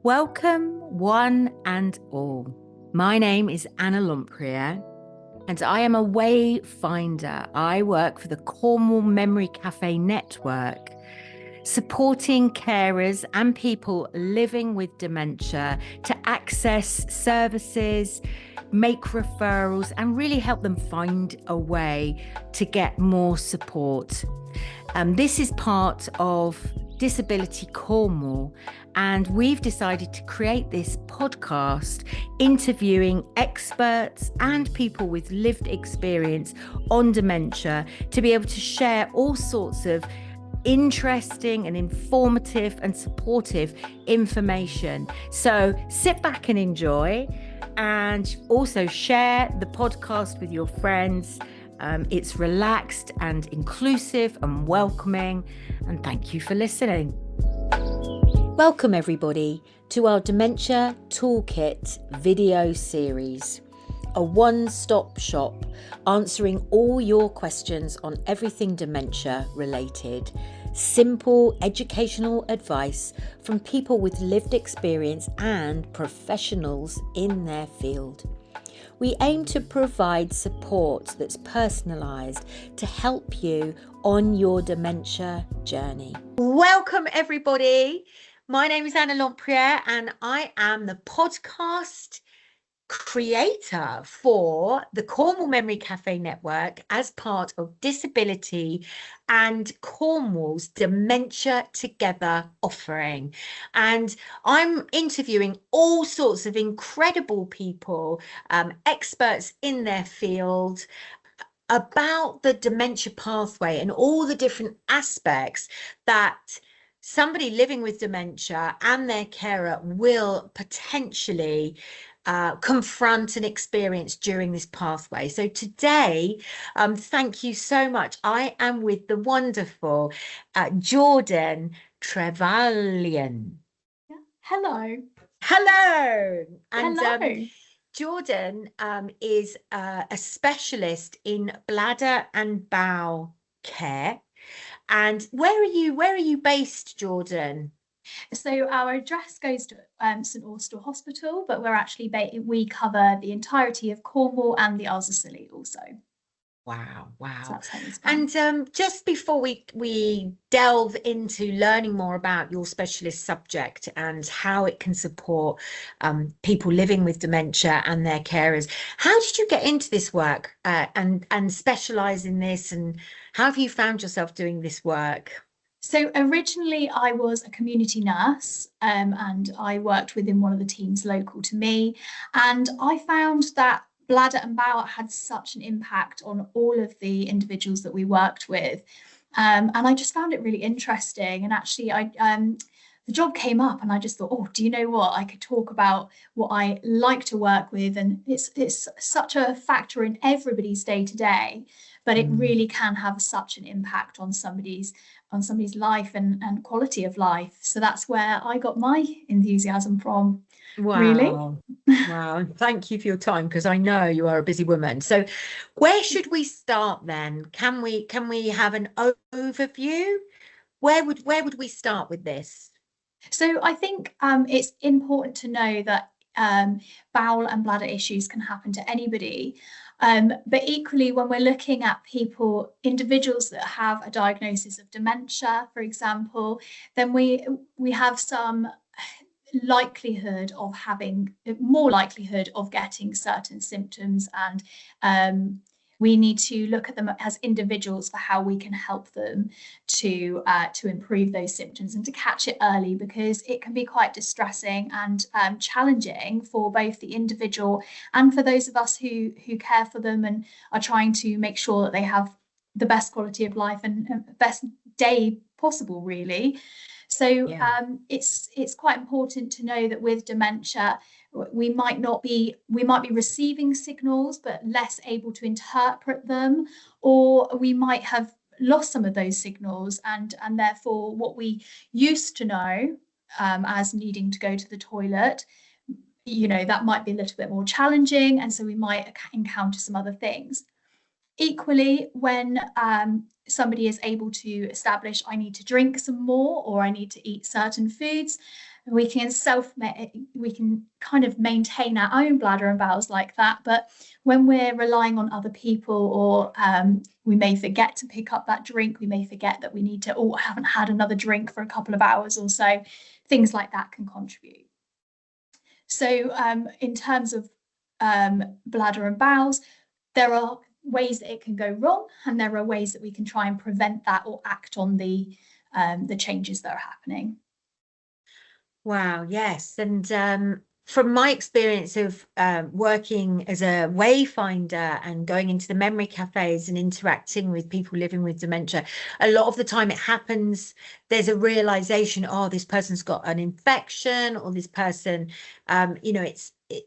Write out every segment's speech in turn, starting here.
Welcome, one and all. My name is Anna Lempriere, and I am a wayfinder. I work for the Cornwall Memory Cafe Network, supporting carers and people living with dementia to access services, make referrals, and really help them find a way to get more support. This is part of Disability Cornwall, and we've decided to create this podcast interviewing experts and people with lived experience on dementia to be able to share all sorts of interesting and informative and supportive information. So sit back and enjoy, and also share the podcast with your friends. It's relaxed and inclusive and welcoming, and thank you for listening. Welcome everybody to our Dementia Toolkit video series, a one-stop shop answering all your questions on everything dementia related. Simple educational advice from people with lived experience and professionals in their field. We aim to provide support that's personalised to help you on your dementia journey. Welcome everybody. My name is Anna Lempriere, and I am the podcast creator for the Cornwall Memory Cafe Network as part of Disability and Cornwall's Dementia Together offering. And I'm interviewing all sorts of incredible people, experts in their field, about the dementia pathway and all the different aspects that somebody living with dementia and their carer will potentially confront and experience during this pathway. So today, thank you so much. I am with the wonderful Jordan Trevelyan. Hello. Hello. And Hello. Jordan is a specialist in bladder and bowel care. And where are you based, Jordan? So our address goes to St Austell Hospital, but we're actually we cover the entirety of Cornwall and the Isles of Scilly also. Wow. So and just before we delve into learning more about your specialist subject and how it can support people living with dementia and their carers, how did you get into this work and specialize in this, and how have you found yourself doing this work? So originally I was a community nurse and I worked within one of the teams local to me, and I found that bladder and bowel had such an impact on all of the individuals that we worked with. And I just found it really interesting. And actually, the job came up and I just thought, oh, do you know what? I could talk about what I like to work with. And it's such a factor in everybody's day to day, but it really can have such an impact on somebody's life and quality of life. So that's where I got my enthusiasm from. Wow. Really? Wow. And thank you for your time, because I know you are a busy woman. So where should we start then? Can we have an overview? Where would we start with this? So I think it's important to know that bowel and bladder issues can happen to anybody. But equally, when we're looking at individuals that have a diagnosis of dementia, for example, then we have some more likelihood of getting certain symptoms, and we need to look at them as individuals for how we can help them to improve those symptoms and to catch it early, because it can be quite distressing and challenging for both the individual and for those of us who care for them and are trying to make sure that they have the best quality of life and best day possible, really. So it's quite important to know that with dementia, we might be receiving signals but less able to interpret them, or we might have lost some of those signals, and therefore what we used to know as needing to go to the toilet, that might be a little bit more challenging, and so we might encounter some other things. Equally, when somebody is able to establish I need to drink some more or I need to eat certain foods, We can kind of maintain our own bladder and bowels like that. But when we're relying on other people, or we may forget to pick up that drink, we may forget that we need to, I haven't had another drink for a couple of hours or so, things like that can contribute. So in terms of bladder and bowels, there are ways that it can go wrong, and there are ways that we can try and prevent that or act on the changes that are happening. Wow, yes. And from my experience of working as a wayfinder and going into the memory cafes and interacting with people living with dementia, a lot of the time it happens, there's a realization, oh, this person's got an infection, or this person,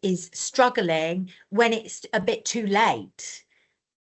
is struggling, when it's a bit too late.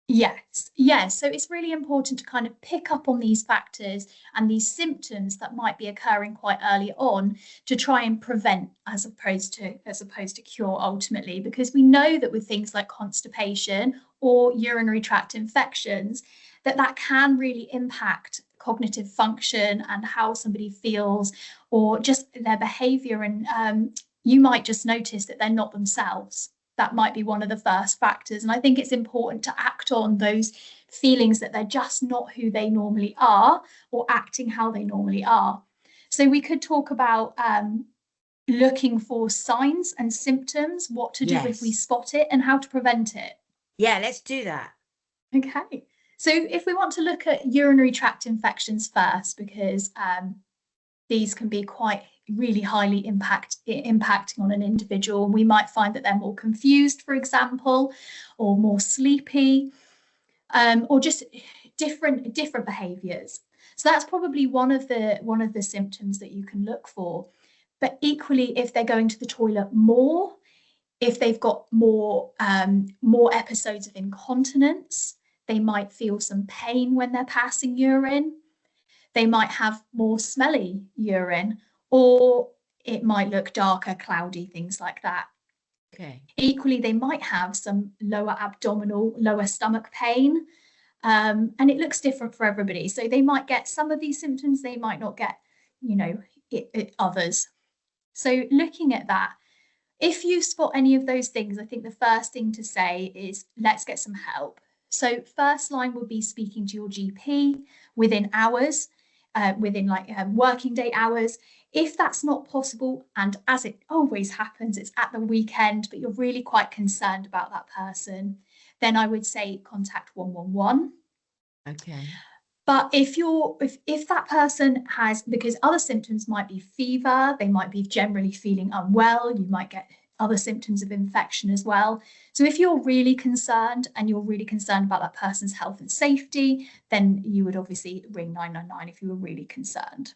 Yes. So it's really important to kind of pick up on these factors and these symptoms that might be occurring quite early on, to try and prevent as opposed to cure ultimately, because we know that with things like constipation or urinary tract infections, that can really impact cognitive function and how somebody feels, or just their behavior. And you might just notice that they're not themselves. That might be one of the first factors. And I think it's important to act on those feelings that they're just not who they normally are, or acting how they normally are. So we could talk about looking for signs and symptoms, what to do if we spot it, and how to prevent it. Yeah, let's do that. Okay. So if we want to look at urinary tract infections first, because these can be quite really highly impacting on an individual. And we might find that they're more confused, for example, or more sleepy, or just different behaviors. So that's probably one of the symptoms that you can look for. But equally, if they're going to the toilet more, if they've got more episodes of incontinence, they might feel some pain when they're passing urine. They might have more smelly urine, or it might look darker, cloudy, things like that. Okay. Equally, they might have some lower stomach pain, and it looks different for everybody. So they might get some of these symptoms, they might not get, others. So looking at that, if you spot any of those things, I think the first thing to say is, let's get some help. So first line would be speaking to your GP within hours. Within working day hours. If that's not possible, and as it always happens, it's at the weekend, but you're really quite concerned about that person, then I would say contact 111. Okay. But if that person has, because other symptoms might be fever, they might be generally feeling unwell, you might get other symptoms of infection as well. So if you're really concerned, and you're really concerned about that person's health and safety, then you would obviously ring 999 if you were really concerned.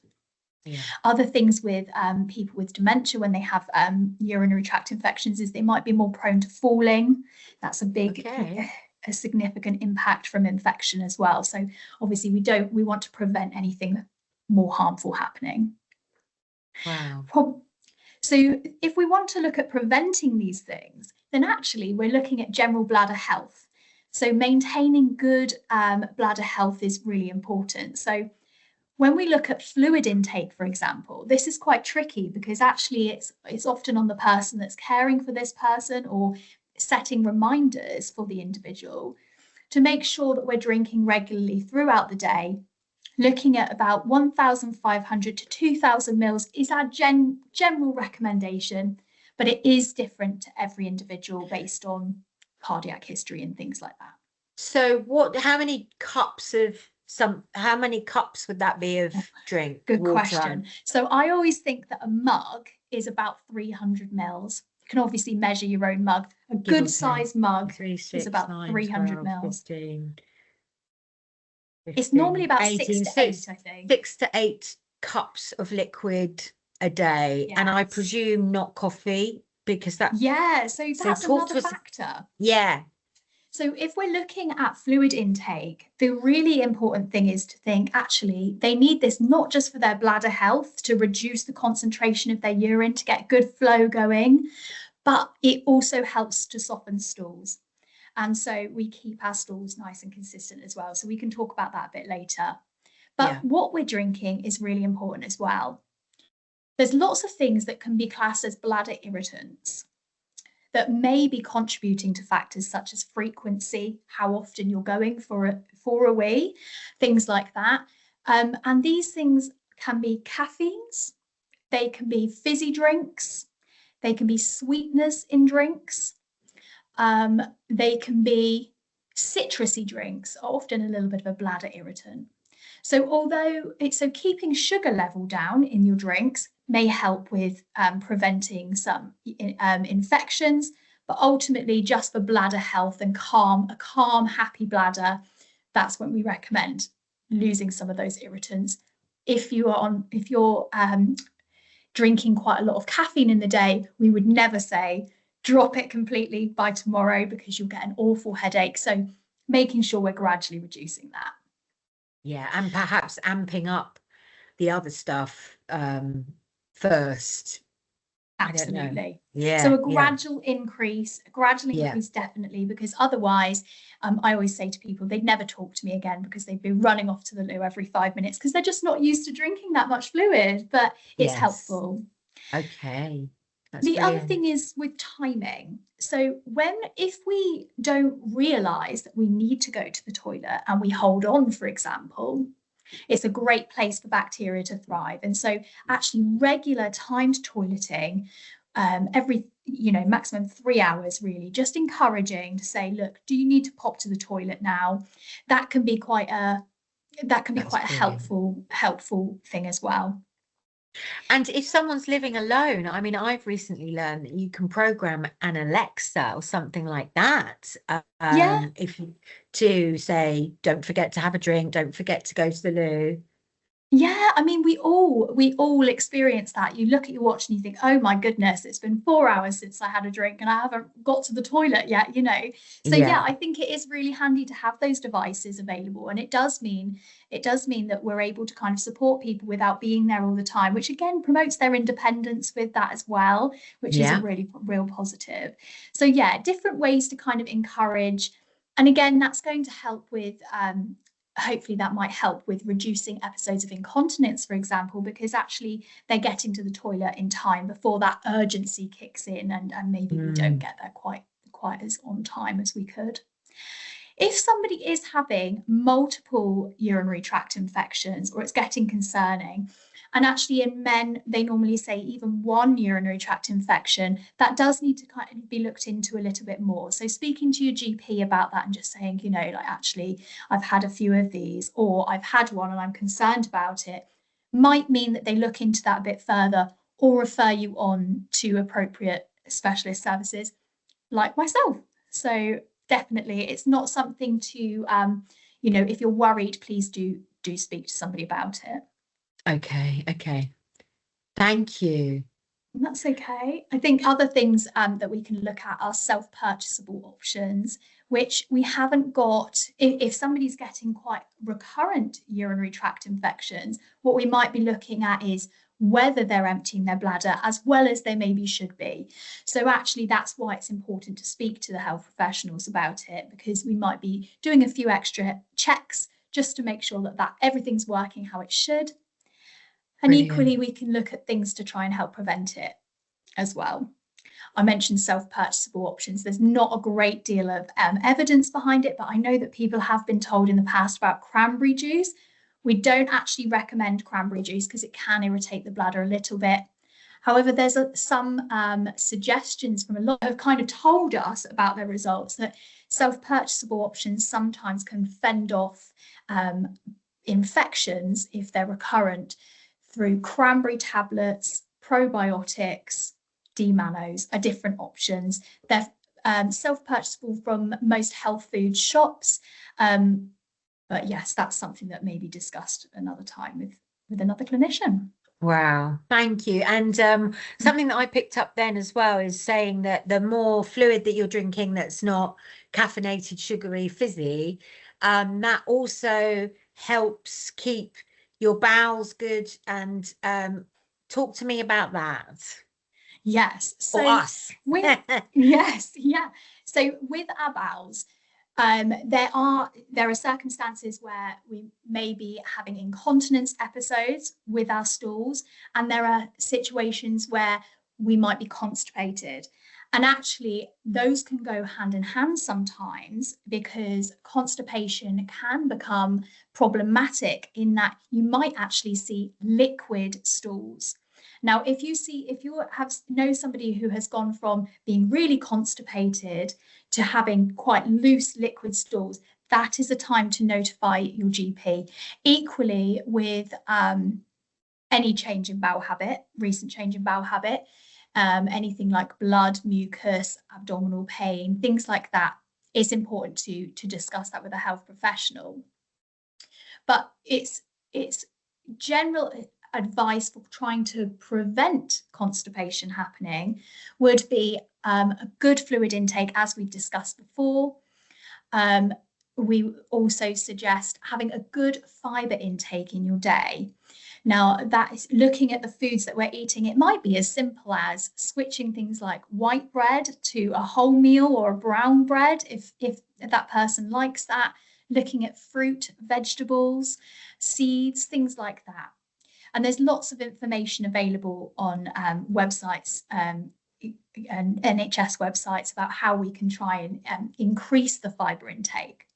Yeah. Other things with people with dementia, when they have urinary tract infections, is they might be more prone to falling. That's a significant impact from infection as well. So obviously we want to prevent anything more harmful happening. Wow. So if we want to look at preventing these things, then actually we're looking at general bladder health. So maintaining good bladder health is really important. So when we look at fluid intake, for example, this is quite tricky, because actually it's often on the person that's caring for this person, or setting reminders for the individual to make sure that we're drinking regularly throughout the day. Looking at about 1,500 to 2,000 mils is our general recommendation, but it is different to every individual based on cardiac history and things like that. So how many cups would that be of drink? Good water? Question. So I always think that a mug is about 300 mils. You can obviously measure your own mug. A good sized mug is about 300 mils. 15. It's normally about 18, 6 to 8, I think. 6 to 8 cups of liquid a day. Yes. And I presume not coffee, because that... Yeah, so that's another factor. Yeah. So if we're looking at fluid intake, the really important thing is to think, actually, they need this not just for their bladder health, to reduce the concentration of their urine, to get good flow going, but it also helps to soften stools. And so we keep our stools nice and consistent as well. So we can talk about that a bit later. But what we're drinking is really important as well. there's lots of things that can be classed as bladder irritants that may be contributing to factors such as frequency, how often you're going for a wee, things like that. And these things can be caffeines, they can be fizzy drinks, they can be sweeteners in drinks, they can be citrusy drinks, are often a little bit of a bladder irritant. So keeping sugar level down in your drinks may help with preventing some infections, but ultimately just for bladder health and a calm, happy bladder, that's when we recommend losing some of those irritants. If you're drinking quite a lot of caffeine in the day, we would never say drop it completely by tomorrow because you'll get an awful headache. So making sure we're gradually reducing that. Yeah, and perhaps amping up the other stuff first. Absolutely. Yeah. So a gradual increase, definitely, because otherwise, I always say to people, they'd never talk to me again because they'd be running off to the loo every 5 minutes because they're just not used to drinking that much fluid, but it's helpful. Okay. That's brilliant. Other thing is with timing. So if we don't realize that we need to go to the toilet and we hold on, for example, it's a great place for bacteria to thrive. And so actually regular timed toileting, every, maximum 3 hours, really, just encouraging to say, look, do you need to pop to the toilet now? That can be quite a helpful thing as well. And if someone's living alone, I mean, I've recently learned that you can program an Alexa or something like that. To say, don't forget to have a drink, don't forget to go to the loo. Yeah, I mean, we all experience that. You look at your watch and you think, oh my goodness, it's been 4 hours since I had a drink and I haven't got to the toilet yet, So yeah, I think it is really handy to have those devices available. And it does mean that we're able to kind of support people without being there all the time, which again promotes their independence with that as well, which is a really real positive. So yeah, different ways to kind of encourage. And again, that's going to help with hopefully that might help with reducing episodes of incontinence, for example, because actually they're getting to the toilet in time before that urgency kicks in, and maybe we don't get there quite as on time as we could. If somebody is having multiple urinary tract infections or it's getting concerning, and actually in men, they normally say even one urinary tract infection, that does need to kind of be looked into a little bit more. So speaking to your GP about that and just saying, actually, I've had a few of these, or I've had one and I'm concerned about it, might mean that they look into that a bit further or refer you on to appropriate specialist services like myself. So definitely, it's not something to, if you're worried, please do speak to somebody about it. Okay. Thank you. That's okay. I think other things that we can look at are self-purchasable options, which we haven't got. If somebody's getting quite recurrent urinary tract infections, what we might be looking at is whether they're emptying their bladder as well as they maybe should be. So actually, that's why it's important to speak to the health professionals about it, because we might be doing a few extra checks just to make sure that everything's working how it should. And brilliant. Equally, we can look at things to try and help prevent it as well. I mentioned self-purchasable options. There's not a great deal of evidence behind it, but I know that people have been told in the past about cranberry juice. We don't actually recommend cranberry juice because it can irritate the bladder a little bit. However, there's some suggestions from a lot have kind of told us about their results that self-purchasable options sometimes can fend off infections if they're recurrent through cranberry tablets, probiotics, D-mannose are different options. They're self-purchasable from most health food shops. But yes, that's something that may be discussed another time with another clinician. Wow, thank you. And something that I picked up then as well is saying that the more fluid that you're drinking that's not caffeinated, sugary, fizzy, that also helps keep your bowels good. And talk to me about that. Yes. So for us. Yes. Yeah. So with our bowels, There are circumstances where we may be having incontinence episodes with our stools, and there are situations where we might be constipated. And actually, those can go hand in hand sometimes, because constipation can become problematic in that you might actually see liquid stools. Now, if you know somebody who has gone from being really constipated to having quite loose liquid stools, that is a time to notify your GP. Equally with any change in bowel habit, recent change in bowel habit, anything like blood, mucus, abdominal pain, things like that, it's important to discuss that with a health professional. But it's general advice for trying to prevent constipation happening would be a good fluid intake, as we discussed before. We also suggest having a good fibre intake in your day. Now, that is looking at the foods that we're eating. It might be as simple as switching things like white bread to a wholemeal or a brown bread, if that person likes that. Looking at fruit, vegetables, seeds, things like that. And there's lots of information available on websites and NHS websites about how we can try and increase the fibre intake.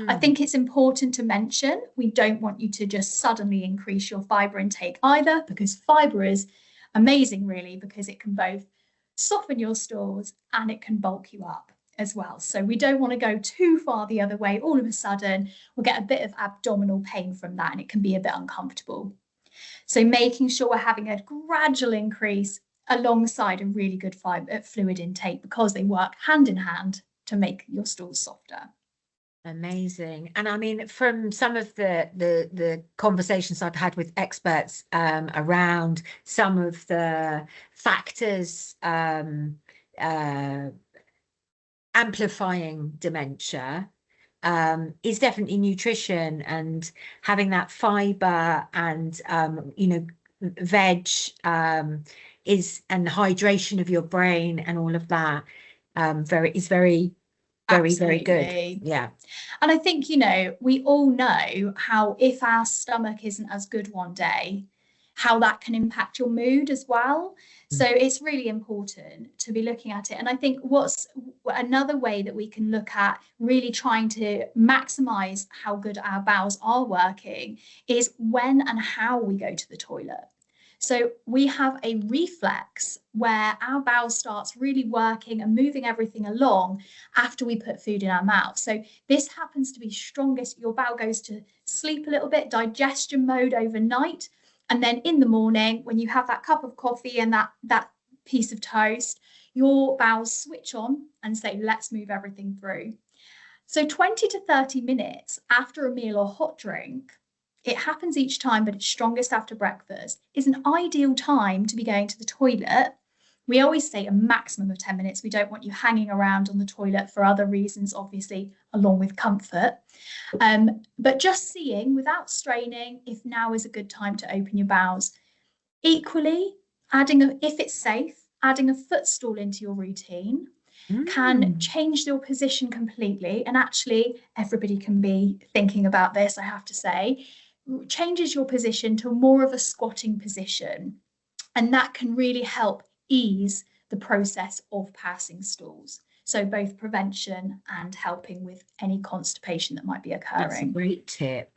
I think it's important to mention, we don't want you to just suddenly increase your fibre intake either, because fibre is amazing, really, because it can both soften your stools and it can bulk you up as well. So we don't want to go too far the other way. All of a sudden, we'll get a bit of abdominal pain from that, and it can be a bit uncomfortable. So making sure we're having a gradual increase alongside a really good fluid intake, because they work hand in hand to make your stools softer. Amazing. And I mean, from some of the conversations I've had with experts around some of the factors amplifying dementia, is definitely nutrition and having that fibre and veg is, and hydration of your brain and all of that is very good. Yeah. And I think, we all know how, if our stomach isn't as good one day, how that can impact your mood as well. So it's really important to be looking at it. And I think what's another way that we can look at really trying to maximize how good our bowels are working is when and how we go to the toilet. So we have a reflex where our bowel starts really working and moving everything along after we put food in our mouth. So this happens to be strongest. Your bowel goes to sleep a little bit, digestion mode overnight. And then in the morning, when you have that cup of coffee and that piece of toast, your bowels switch on and say, let's move everything through. So 20 to 30 minutes after a meal or hot drink, it happens each time, but it's strongest after breakfast, is an ideal time to be going to the toilet. We always say a maximum of 10 minutes. We don't want you hanging around on the toilet for other reasons, obviously, along with comfort. But just seeing, without straining, if now is a good time to open your bowels. Equally, if it's safe, adding a footstool into your routine can change your position completely. And actually, everybody can be thinking about this, I have to say. Changes your position to more of a squatting position, and that can really help ease the process of passing stools. So both prevention and helping with any constipation that might be occurring. That's a great tip.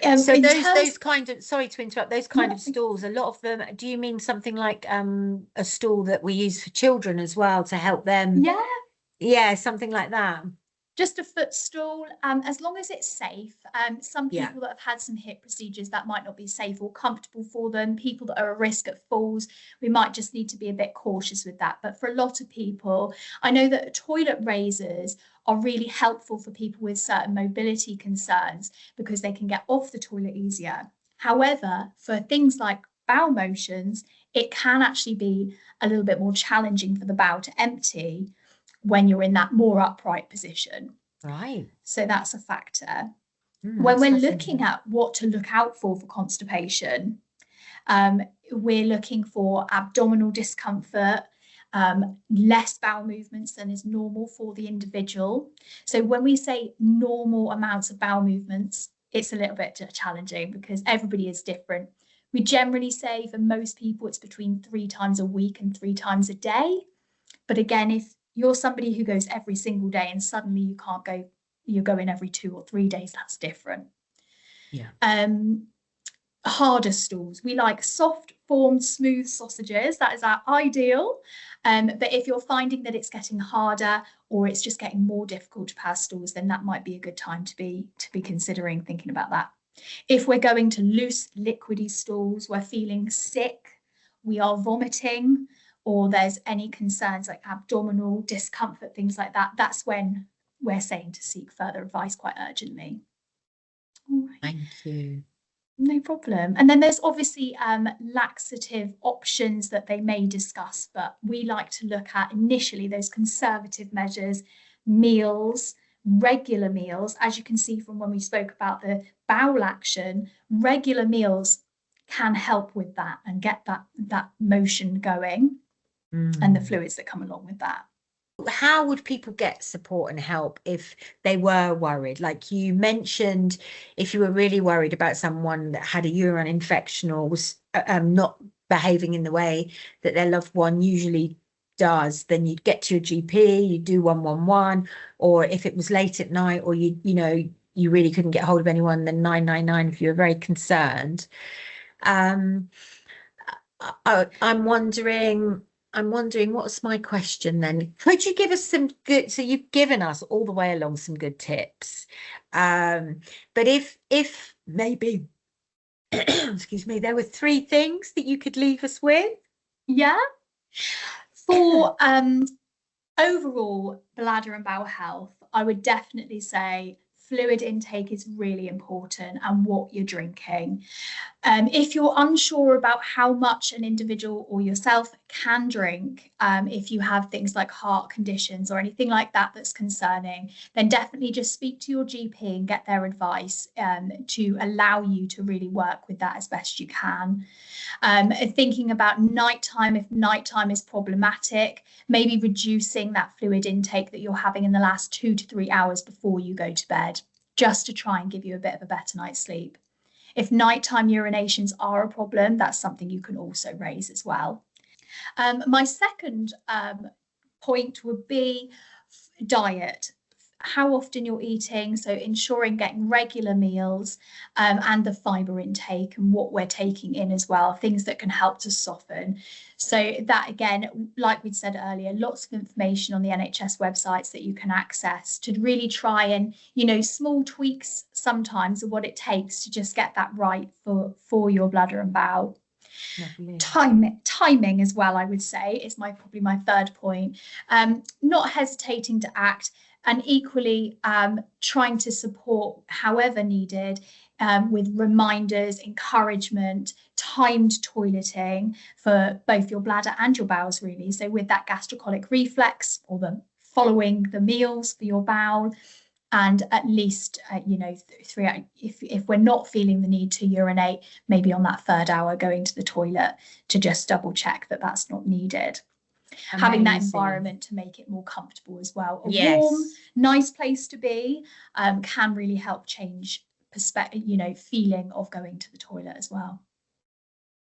So those kind of, sorry to interrupt, those kind of stools, a lot of them, do you mean something like a stool that we use for children as well to help them? Yeah, something like that. Just a footstool, as long as it's safe. Some people that have had some hip procedures, that might not be safe or comfortable for them. People that are at risk at falls, we might just need to be a bit cautious with that. But for a lot of people, I know that toilet raisers are really helpful for people with certain mobility concerns, because they can get off the toilet easier. However, for things like bowel motions, it can actually be a little bit more challenging for the bowel to empty when you're in that more upright position. Right. So that's a factor. When we're looking at what to look out for constipation, we're looking for abdominal discomfort, less bowel movements than is normal for the individual. So when we say normal amounts of bowel movements, it's a little bit challenging because everybody is different. We generally say for most people, it's between 3 times a week and 3 times a day. But again, if you're somebody who goes every single day and suddenly you can't go, you're going every 2 or 3 days, that's different. Yeah. Harder stools. We like soft formed, smooth sausages. That is our ideal. But if you're finding that it's getting harder or it's just getting more difficult to pass stools, then that might be a good time to be considering thinking about that. If we're going to loose, liquidy stools, we're feeling sick, we are vomiting, or there's any concerns like abdominal discomfort, things like that, that's when we're saying to seek further advice quite urgently. All right. Thank you. No problem. And then there's obviously laxative options that they may discuss, but we like to look at initially those conservative measures, meals, regular meals. As you can see from when we spoke about the bowel action, regular meals can help with that and get that motion going and the fluids that come along with that. How would people get support and help if they were worried? Like you mentioned, if you were really worried about someone that had a urine infection or was not behaving in the way that their loved one usually does, then you'd get to your GP, you do 111, or if it was late at night or you really couldn't get hold of anyone, then 999 if you were very concerned. I'm wondering, what's my question then? Could you give us some good, so you've given us all the way along some good tips. But if maybe, excuse me, there were 3 things that you could leave us with? Yeah. For overall bladder and bowel health, I would definitely say fluid intake is really important and what you're drinking. If you're unsure about how much an individual or yourself can drink, if you have things like heart conditions or anything like that that's concerning, then definitely just speak to your GP and get their advice to allow you to really work with that as best you can. Thinking about nighttime, if nighttime is problematic, maybe reducing that fluid intake that you're having in the last 2 to 3 hours before you go to bed, just to try and give you a bit of a better night's sleep. If nighttime urinations are a problem, that's something you can also raise as well. My second point would be diet. How often you're eating, so ensuring getting regular meals and the fibre intake and what we're taking in as well, things that can help to soften. So that, again, like we'd said earlier, lots of information on the NHS websites that you can access to really try and, small tweaks sometimes of what it takes to just get that right for your bladder and bowel. Timing as well, I would say, is probably my third point. Not hesitating to act, and equally trying to support however needed with reminders, encouragement, timed toileting for both your bladder and your bowels, really. So with that gastrocolic reflex or the following the meals for your bowel, and at least 3 hours, if we're not feeling the need to urinate, maybe on that 3rd hour going to the toilet to just double check that that's not needed. Amazing. Having that environment to make it more comfortable as well. A warm, nice place to be can really help change perspective, feeling of going to the toilet as well.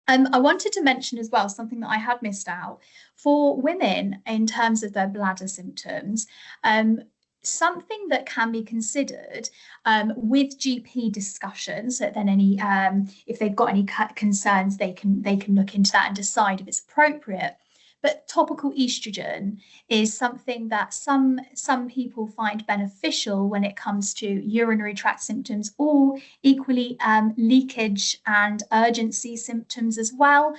I wanted to mention as well something that I had missed out for women in terms of their bladder symptoms. Something that can be considered with GP discussions, so then any if they've got any concerns, they can look into that and decide if it's appropriate. But topical estrogen is something that some people find beneficial when it comes to urinary tract symptoms, or equally leakage and urgency symptoms as well.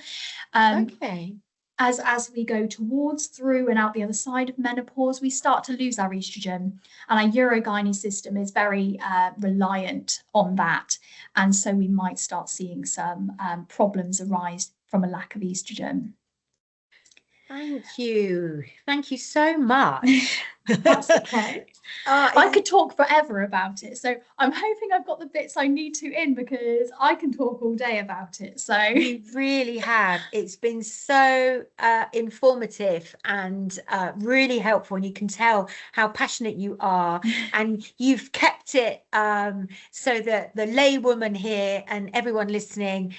Okay. As we go towards, through and out the other side of menopause, we start to lose our estrogen, and our urogyne system is very reliant on that. And so we might start seeing some problems arise from a lack of estrogen. Thank you so much. That's okay. I could talk forever about it. So I'm hoping I've got the bits I need to in, because I can talk all day about it. So you really have. It's been so informative and really helpful. And you can tell how passionate you are. And you've kept it so that the laywoman here and everyone listening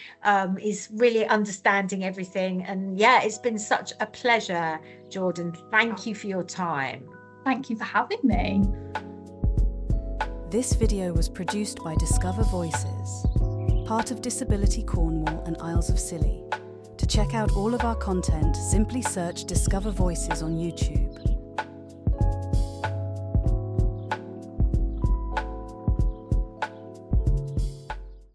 is really understanding everything. And yeah, it's been such a pleasure, Jordan. Thank you for your time. Thank you for having me. This video was produced by Discover Voices, part of Disability Cornwall and Isles of Scilly. To check out all of our content, simply search Discover Voices on YouTube.